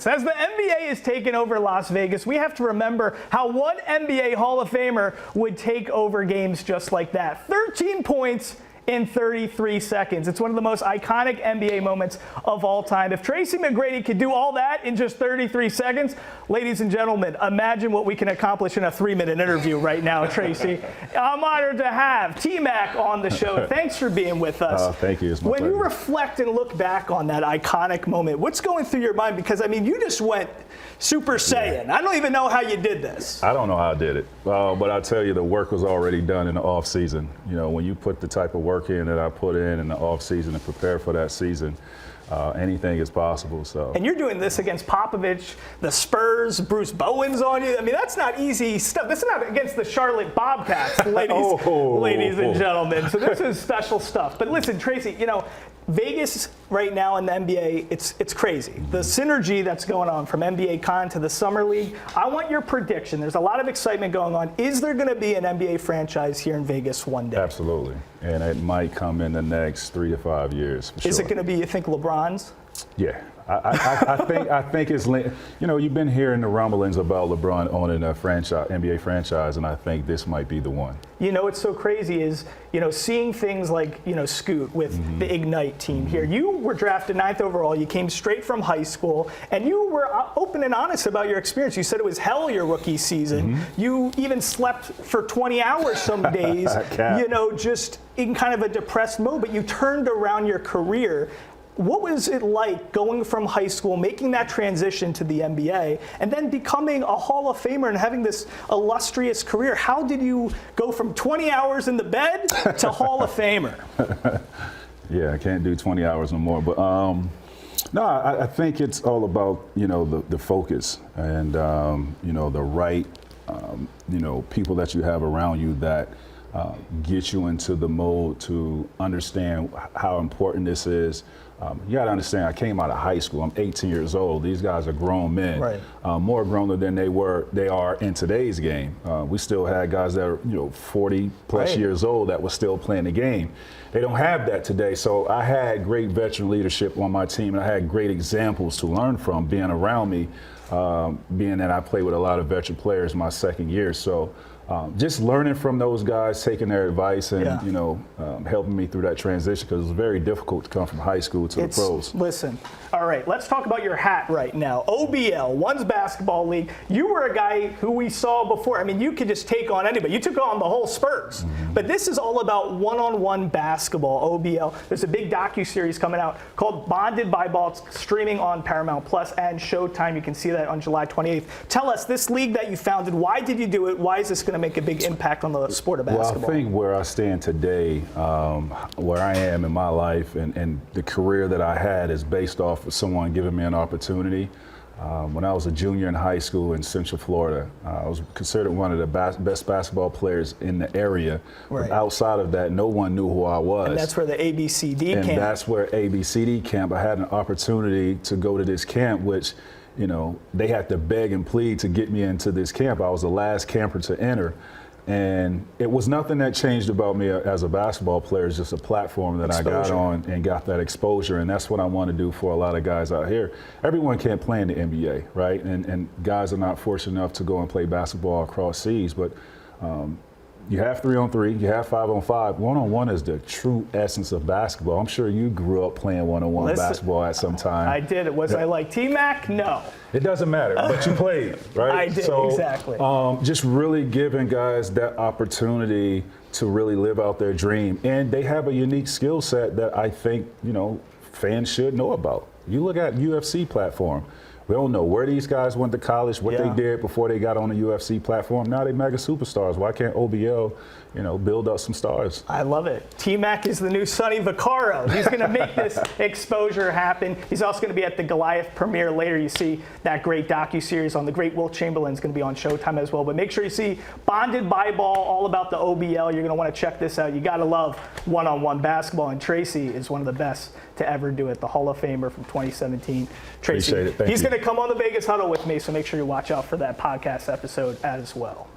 As the NBA is taking over Las Vegas, we have to remember how one NBA Hall of Famer would take over games just like that. 13 points in 33 seconds. It's one of the most iconic NBA moments of all time. If Tracy McGrady could do all that in just 33 seconds, ladies and gentlemen, imagine what we can accomplish in a 3-minute interview right now, Tracy. I'm honored to have T-Mac on the show. Thanks for being with us. Thank you. It's my When pleasure. you reflect and look back on that iconic moment, what's going through your mind? Because, I mean, you just went Super Saiyan. I don't even know how you did this. I don't know how I did it, but I tell you, the work was already done in the off season. You know, when you put the type of work in that I put in the off season to prepare for that season, anything is possible. So. And you're doing this against Popovich, the Spurs, Bruce Bowen's on you. I mean, that's not easy stuff. This is not against the Charlotte Bobcats, ladies and gentlemen. So this is special stuff. But listen, Tracy, you know, Vegas right now in the NBA, it's crazy. The synergy that's going on from NBA Con to the Summer League. I want your prediction. There's a lot of excitement going on. Is there going to be an NBA franchise here in Vegas one day? Absolutely. And it might come in the next 3 to 5 years. For sure. Is it going to be, you think, LeBron's? Yeah. I think it's, you know, you've been hearing the rumblings about LeBron owning a franchise, NBA franchise, and I think this might be the one. You know, what's so crazy is, you know, seeing things like, you know, Scoot with the Ignite team here. You were drafted 9th overall. You came straight from high school, and you were open and honest about your experience. You said it was hell your rookie season. You even slept for 20 hours some days, you know, just in kind of a depressed mode, but you turned around your career. What was it like going from high school, making that transition to the NBA, and then becoming a Hall of Famer and having this illustrious career? How did you go from 20 hours in the bed to Hall of Famer? Yeah, I can't do 20 hours no more. But no, I think it's all about, you know, the focus and, you know, the right, you know, people that you have around you that get you into the mode to understand how important this is. You got to understand, I came out of high school. I'm 18 years old. These guys are grown men, right. More grown than they are in today's game. We still had guys that are, you know, 40 plus years old that were still playing the game. They don't have that today. So I had great veteran leadership on my team, and I had great examples to learn from being around me, being that I played with a lot of veteran players my second year. So just learning from those guys, taking their advice, and you know, helping me through that transition, because it was very difficult to come from high school to the pros. Listen, all right, let's talk about your hat right now. OBL, One's Basketball League. You were a guy who we saw before. I mean, you could just take on anybody. You took on the whole Spurs. But this is all about one-on-one basketball, OBL. There's a big docuseries coming out called Bonded by Ball. It's streaming on Paramount Plus and Showtime. You can see that on July 28th. Tell us, this league that you founded, why did you do it? Why is this going to make a big impact on the sport of basketball? Well, I think where I stand today, where I am in my life, and the career that I had is based off of someone giving me an opportunity. When I was a junior in high school in Central Florida, I was considered one of the best basketball players in the area. But outside of that, no one knew who I was. And that's where the ABCD camp. And that's where ABCD camp. I had an opportunity to go to this camp, which, you know, they had to beg and plead to get me into this camp. I was the last camper to enter. And it was nothing that changed about me as a basketball player. It's just a platform that I got on and got that exposure. And that's what I want to do for a lot of guys out here. Everyone can't play in the NBA, right? And guys are not fortunate enough to go and play basketball across seas. But you have 3-on-3, you have 5-on-5. One-on-one is the true essence of basketball. I'm sure you grew up playing one-on-one basketball at some time. I did. Was I like T-Mac? No. It doesn't matter, but you played, right? I did, so, exactly. Just really giving guys that opportunity to really live out their dream. And they have a unique skill set that I think, you know, fans should know about. You look at UFC platform. We don't know where these guys went to college, what they did before they got on the UFC platform. Now they mega superstars. Why can't OBL, you know, build up some stars? I love it. T-Mac is the new Sonny Vaccaro. He's going to make this exposure happen. He's also going to be at the Goliath premiere later. You see that great docuseries on the great Wilt Chamberlain is going to be on Showtime as well. But make sure you see Bonded by Ball, all about the OBL. You're going to want to check this out. You got to love one-on-one basketball. And Tracy is one of the best to ever do it, the Hall of Famer from 2017. Tracy, appreciate it. Thank you. He's going to come on the Vegas Huddle with me, so make sure you watch out for that podcast episode as well.